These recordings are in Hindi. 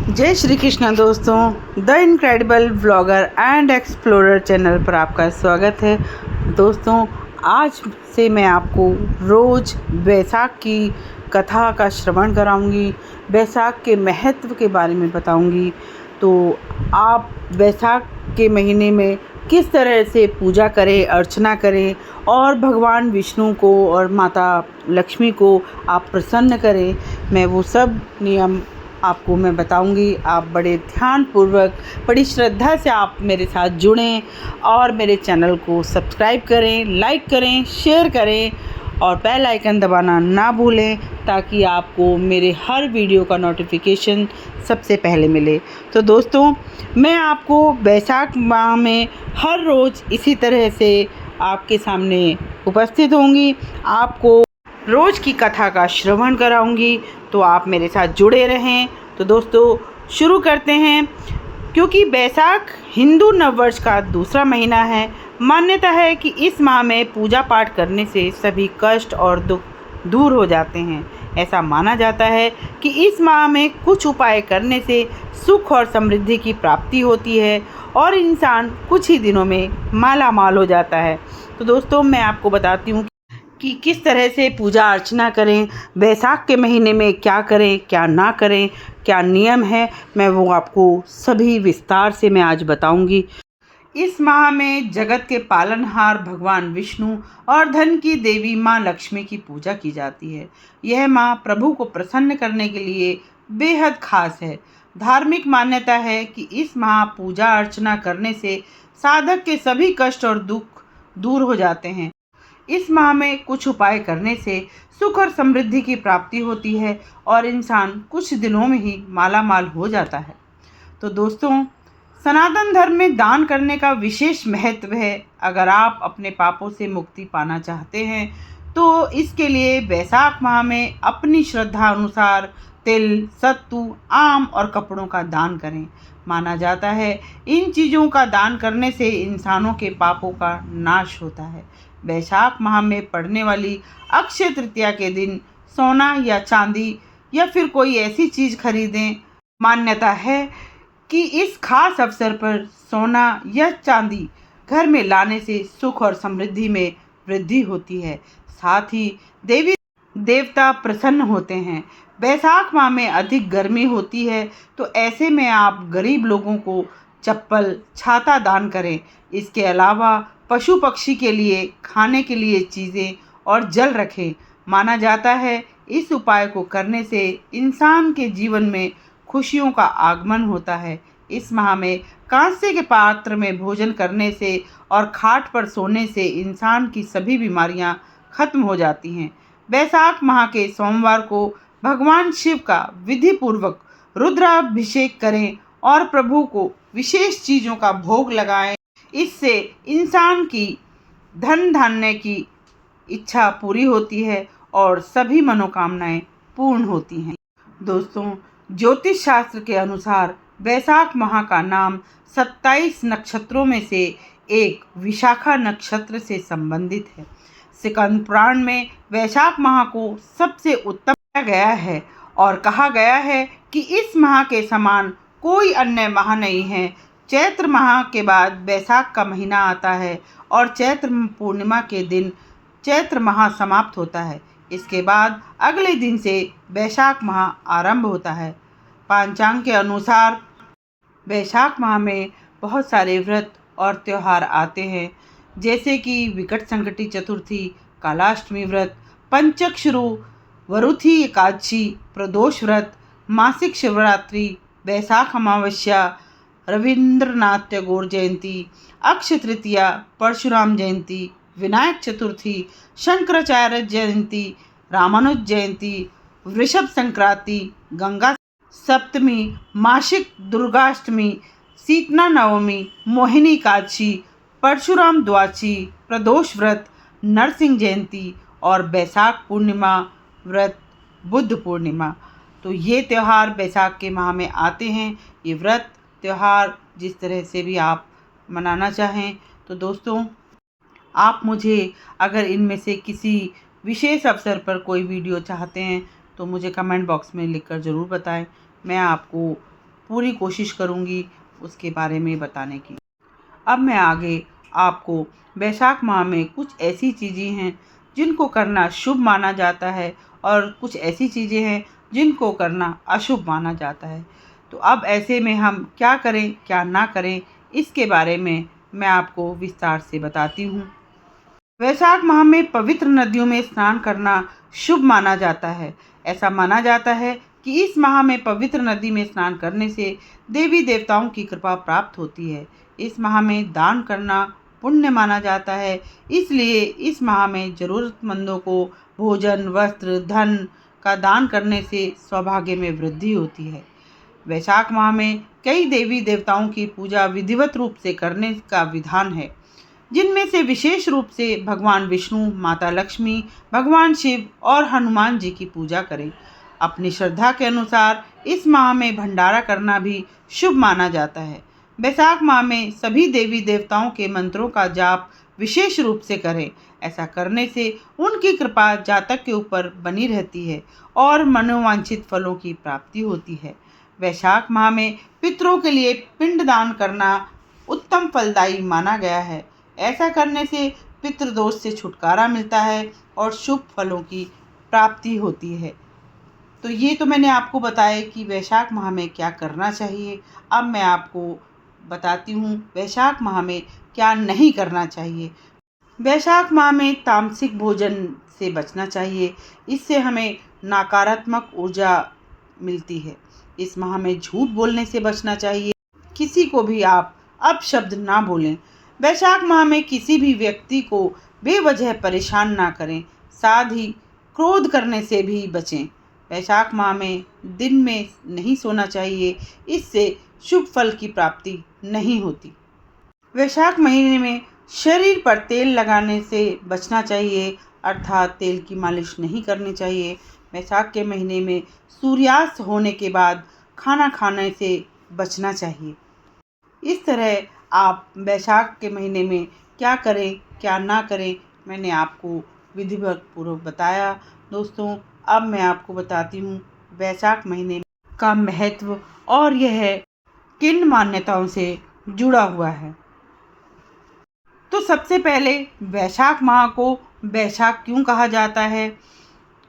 जय श्री कृष्ण दोस्तों, the incredible vlogger and explorer channel पर आपका स्वागत है। दोस्तों, आज से मैं आपको रोज़ बैसाख की कथा का श्रवण कराऊंगी, बैसाख के महत्व के बारे में बताऊंगी। तो आप बैसाख के महीने में किस तरह से पूजा करें, अर्चना करें और भगवान विष्णु को और माता लक्ष्मी को आप प्रसन्न करें, मैं वो सब नियम आपको मैं बताऊंगी। आप बड़े ध्यानपूर्वक, बड़ी श्रद्धा से आप मेरे साथ जुड़ें और मेरे चैनल को सब्सक्राइब करें, लाइक करें, शेयर करें और बेल आइकन दबाना ना भूलें, ताकि आपको मेरे हर वीडियो का नोटिफिकेशन सबसे पहले मिले। तो दोस्तों, मैं आपको बैसाख माह में हर रोज़ इसी तरह से आपके सामने उपस्थित होंगी, आपको रोज़ की कथा का श्रवण कराऊंगी। तो आप मेरे साथ जुड़े रहें। तो दोस्तों, शुरू करते हैं। क्योंकि बैसाख हिंदू नववर्ष का दूसरा महीना है, मान्यता है कि इस माह में पूजा पाठ करने से सभी कष्ट और दुख दूर हो जाते हैं। ऐसा माना जाता है कि इस माह में कुछ उपाय करने से सुख और समृद्धि की प्राप्ति होती है और इंसान कुछ ही दिनों में माला माल हो जाता है। तो दोस्तों, मैं आपको बताती हूँ कि किस तरह से पूजा अर्चना करें, बैसाख के महीने में क्या करें, क्या ना करें, क्या नियम है, मैं वो आपको सभी विस्तार से मैं आज बताऊंगी। इस माह में जगत के पालनहार भगवान विष्णु और धन की देवी माँ लक्ष्मी की पूजा की जाती है। यह माह प्रभु को प्रसन्न करने के लिए बेहद खास है। धार्मिक मान्यता है कि इस माह पूजा अर्चना करने से साधक के सभी कष्ट और दुख दूर हो जाते हैं। इस माह में कुछ उपाय करने से सुख और समृद्धि की प्राप्ति होती है और इंसान कुछ दिनों में ही माला माल हो जाता है। तो दोस्तों, सनातन धर्म में दान करने का विशेष महत्व है। अगर आप अपने पापों से मुक्ति पाना चाहते हैं तो इसके लिए बैसाख माह में अपनी श्रद्धा अनुसार तिल, सत्तू, आम और कपड़ों का दान करें। माना जाता है इन चीज़ों का दान करने से इंसानों के पापों का नाश होता है। बैसाख माह में पड़ने वाली अक्षय तृतीया के दिन सोना या चांदी या फिर कोई ऐसी चीज़ खरीदें। मान्यता है कि इस खास अवसर पर सोना या चांदी घर में लाने से सुख और समृद्धि में वृद्धि होती है। साथ ही देवी देवता प्रसन्न होते हैं। बैसाख माह में अधिक गर्मी होती है, तो ऐसे में आप गरीब लोगों को चप्पल, छाता दान करें। इसके अलावा पशु पक्षी के लिए खाने के लिए चीज़ें और जल रखें। माना जाता है इस उपाय को करने से इंसान के जीवन में खुशियों का आगमन होता है। इस माह में कांसे के पात्र में भोजन करने से और खाट पर सोने से इंसान की सभी बीमारियां खत्म हो जाती हैं। बैसाख माह के सोमवार को भगवान शिव का विधि पूर्वक रुद्राभिषेक करें और प्रभु को विशेष चीज़ों का भोग लगाएं। इससे इंसान की धन धान्य की इच्छा पूरी होती है और सभी मनोकामनाएं पूर्ण होती हैं। दोस्तों, ज्योतिष शास्त्र के अनुसार बैसाख माह का नाम 27 नक्षत्रों में से एक विशाखा नक्षत्र से संबंधित है। स्कंद पुराण में वैशाख माह को सबसे उत्तम माना गया है और कहा गया है कि इस माह के समान कोई अन्य माह नहीं है। चैत्र माह के बाद बैसाख का महीना आता है और चैत्र पूर्णिमा के दिन चैत्र माह समाप्त होता है। इसके बाद अगले दिन से बैसाख माह आरंभ होता है। पंचांग के अनुसार बैसाख माह में बहुत सारे व्रत और त्यौहार आते हैं, जैसे कि विकट संकटी चतुर्थी, कालाष्टमी व्रत, पंचक्षरु, वरुथी एकादशी, प्रदोष व्रत, मासिक शिवरात्रि, बैसाख अमावस्या, रविंद्रनाथ टैगोर जयंती, अक्षय तृतीया, परशुराम जयंती, विनायक चतुर्थी, शंकराचार्य जयंती, रामानुज जयंती, वृषभ संक्रांति, गंगा सप्तमी, मासिक दुर्गाष्टमी, शीतला नवमी, मोहिनी एकादशी, परशुराम द्वादशी, प्रदोष व्रत, नरसिंह जयंती और बैसाख पूर्णिमा व्रत, बुद्ध पूर्णिमा। तो ये त्यौहार बैसाख के माह में आते हैं। ये व्रत त्यौहार जिस तरह से भी आप मनाना चाहें। तो दोस्तों, आप मुझे अगर इनमें से किसी विशेष अवसर पर कोई वीडियो चाहते हैं तो मुझे कमेंट बॉक्स में लिखकर ज़रूर बताएं। मैं आपको पूरी कोशिश करूँगी उसके बारे में बताने की। अब मैं आगे आपको वैशाख माह में कुछ ऐसी चीज़ें हैं जिनको करना शुभ माना जाता है और कुछ ऐसी चीज़ें हैं जिनको करना अशुभ माना जाता है। तो अब ऐसे में हम क्या करें क्या ना करें, इसके बारे में मैं आपको विस्तार से बताती हूँ। वैशाख माह में पवित्र नदियों में स्नान करना शुभ माना जाता है। ऐसा माना जाता है कि इस माह में पवित्र नदी में स्नान करने से देवी देवताओं की कृपा प्राप्त होती है। इस माह में दान करना पुण्य माना जाता है, इसलिए इस माह में ज़रूरतमंदों को भोजन, वस्त्र, धन का दान करने से सौभाग्य में वृद्धि होती है। वैशाख माह में कई देवी देवताओं की पूजा विधिवत रूप से करने का विधान है, जिनमें से विशेष रूप से भगवान विष्णु, माता लक्ष्मी, भगवान शिव और हनुमान जी की पूजा करें। अपनी श्रद्धा के अनुसार इस माह में भंडारा करना भी शुभ माना जाता है। वैशाख माह में सभी देवी देवताओं के मंत्रों का जाप विशेष रूप से करें। ऐसा करने से उनकी कृपा जातक के ऊपर बनी रहती है और मनोवांछित फलों की प्राप्ति होती है। वैशाख माह में पितरों के लिए पिंडदान करना उत्तम फलदायी माना गया है। ऐसा करने से पितृदोष से छुटकारा मिलता है और शुभ फलों की प्राप्ति होती है। तो ये तो मैंने आपको बताया कि वैशाख माह में क्या करना चाहिए। अब मैं आपको बताती हूँ वैशाख माह में क्या नहीं करना चाहिए। वैशाख माह में तामसिक भोजन से बचना चाहिए, इससे हमें नकारात्मक ऊर्जा मिलती है। इस माह में झूठ बोलने से बचना चाहिए, किसी को भी आप अपशब्द ना बोलें। वैशाख माह में किसी भी व्यक्ति को बेवजह परेशान ना करें, साथ ही क्रोध करने से भी बचें। वैशाख माह में दिन में नहीं सोना चाहिए, इससे शुभ फल की प्राप्ति नहीं होती। वैशाख महीने में शरीर पर तेल लगाने से बचना चाहिए, अर्थात तेल की मालिश नहीं करनी चाहिए। वैशाख के महीने में सूर्यास्त होने के बाद खाना खाने से बचना चाहिए। इस तरह आप वैशाख के महीने में क्या करें क्या ना करें, मैंने आपको विधिवत पूर्वक बताया। दोस्तों, अब मैं आपको बताती हूँ वैशाख महीने का महत्व और यह किन मान्यताओं से जुड़ा हुआ है। तो सबसे पहले वैशाख माह को वैशाख क्यों कहा जाता है?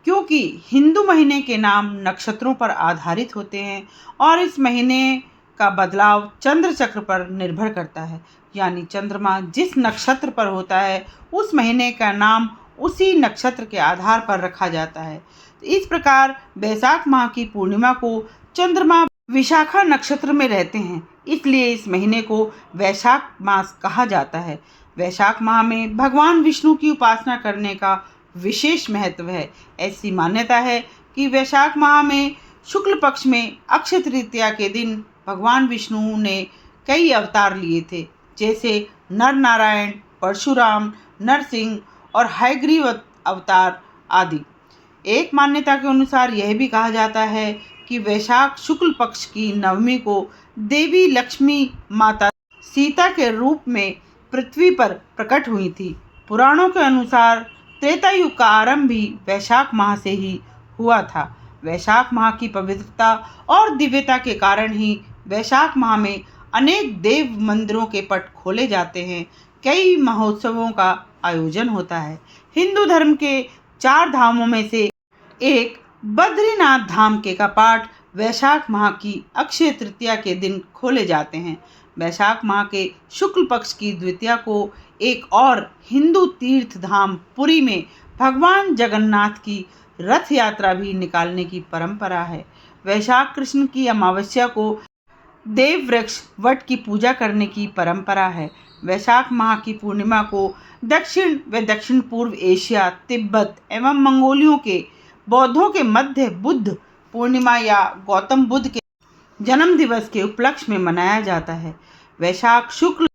क्योंकि हिंदू महीने के नाम नक्षत्रों पर आधारित होते हैं और इस महीने का बदलाव चंद्र चक्र पर निर्भर करता है। यानी चंद्रमा जिस नक्षत्र पर होता है उस महीने का नाम उसी नक्षत्र के आधार पर रखा जाता है। तो इस प्रकार वैशाख माह की पूर्णिमा को चंद्रमा विशाखा नक्षत्र में रहते हैं, इसलिए इस महीने को वैशाख मास कहा जाता है। वैशाख माह में भगवान विष्णु की उपासना करने का विशेष महत्व है। ऐसी मान्यता है कि वैशाख माह में शुक्ल पक्ष में अक्षय तृतीया के दिन भगवान विष्णु ने कई अवतार लिए थे, जैसे नर नारायण, परशुराम, नरसिंह और हयग्रीव अवतार आदि। एक मान्यता के अनुसार यह भी कहा जाता है कि वैशाख शुक्ल पक्ष की नवमी को देवी लक्ष्मी माता सीता के रूप में पृथ्वी पर प्रकट हुई थी। पुराणों के अनुसार त्रेता युग का आरंभ भी वैशाख माह से ही हुआ था। वैशाख माह की पवित्रता और दिव्यता के कारण ही वैशाख माह में अनेक देव मंदिरों के पट खोले जाते हैं। कई महोत्सवों का आयोजन होता है। हिंदू धर्म के 4 धामों में से एक बद्रीनाथ धाम के कपाट वैशाख माह की अक्षय तृतीया के दिन खोले जाते हैं। वैशाख माह के शुक्ल पक्ष की द्वितीया को एक और हिंदू तीर्थ धाम पुरी में भगवान जगन्नाथ की रथ यात्रा भी निकालने की परंपरा है। वैशाख कृष्ण की अमावस्या को देव वृक्ष वट की पूजा करने की परंपरा है। वैशाख माह की पूर्णिमा को दक्षिण व दक्षिण पूर्व एशिया, तिब्बत एवं मंगोलियों के बौद्धों के मध्य बुद्ध पूर्णिमा या गौतम बुद्ध के जन्म दिवस के उपलक्ष्य में मनाया जाता है। वैशाख शुक्ल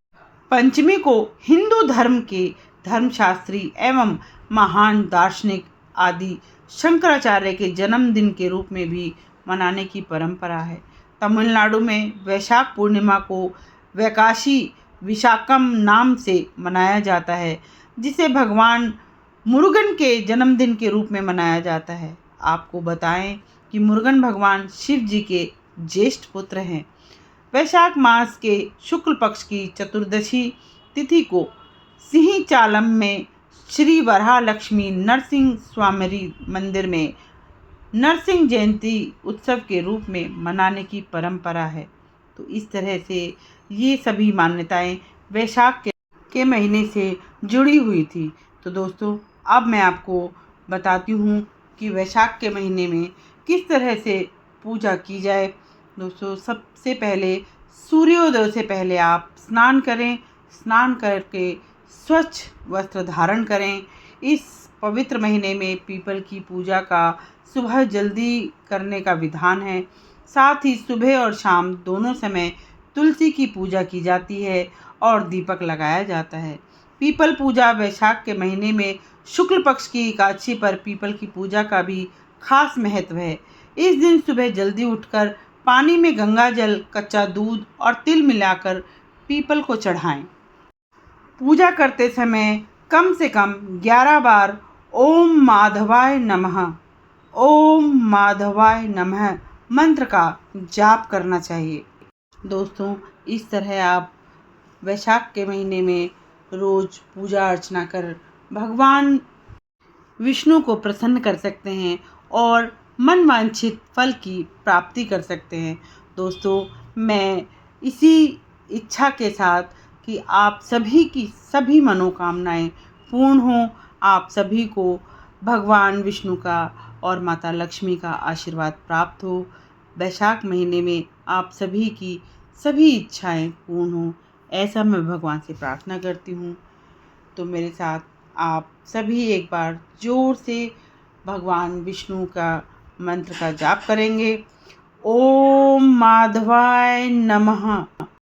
पंचमी को हिंदू धर्म के धर्मशास्त्री एवं महान दार्शनिक आदि शंकराचार्य के जन्मदिन के रूप में भी मनाने की परंपरा है। तमिलनाडु में वैशाख पूर्णिमा को वैकाशी विशाखम नाम से मनाया जाता है, जिसे भगवान मुरुगन के जन्मदिन के रूप में मनाया जाता है। आपको बताएं कि मुरुगन भगवान शिव जी के ज्येष्ठ पुत्र हैं। वैशाख मास के शुक्ल पक्ष की चतुर्दशी तिथि को सिंहचालम में श्री वराहलक्ष्मी नरसिंह स्वामी मंदिर में नरसिंह जयंती उत्सव के रूप में मनाने की परंपरा है। तो इस तरह से ये सभी मान्यताएं वैशाख के महीने से जुड़ी हुई थी। तो दोस्तों, अब मैं आपको बताती हूँ कि वैशाख के महीने में किस तरह से पूजा की जाए। दोस्तों, सबसे पहले सूर्योदय से पहले आप स्नान करें। स्नान करके स्वच्छ वस्त्र धारण करें। इस पवित्र महीने में पीपल की पूजा का सुबह जल्दी करने का विधान है। साथ ही सुबह और शाम दोनों समय तुलसी की पूजा की जाती है और दीपक लगाया जाता है। पीपल पूजा वैशाख के महीने में शुक्ल पक्ष की एकादशी पर पीपल की पूजा का भी खास महत्व है। इस दिन सुबह जल्दी उठकर पानी में गंगा जल, कच्चा दूध और तिल मिलाकर पीपल को चढ़ाएं। पूजा करते समय कम से कम 11 बार ओम माधवाय नमः, ओम माधवाय नमः मंत्र का जाप करना चाहिए। दोस्तों, इस तरह आप वैशाख के महीने में रोज पूजा अर्चना कर भगवान विष्णु को प्रसन्न कर सकते हैं और मनवांछित फल की प्राप्ति कर सकते हैं। दोस्तों, मैं इसी इच्छा के साथ कि आप सभी की सभी मनोकामनाएं पूर्ण हों, आप सभी को भगवान विष्णु का और माता लक्ष्मी का आशीर्वाद प्राप्त हो, वैशाख महीने में आप सभी की सभी इच्छाएं पूर्ण हों, ऐसा मैं भगवान से प्रार्थना करती हूँ। तो मेरे साथ आप सभी एक बार जोर से भगवान विष्णु का मंत्र का जाप करेंगे। ओम माधवाय नमः।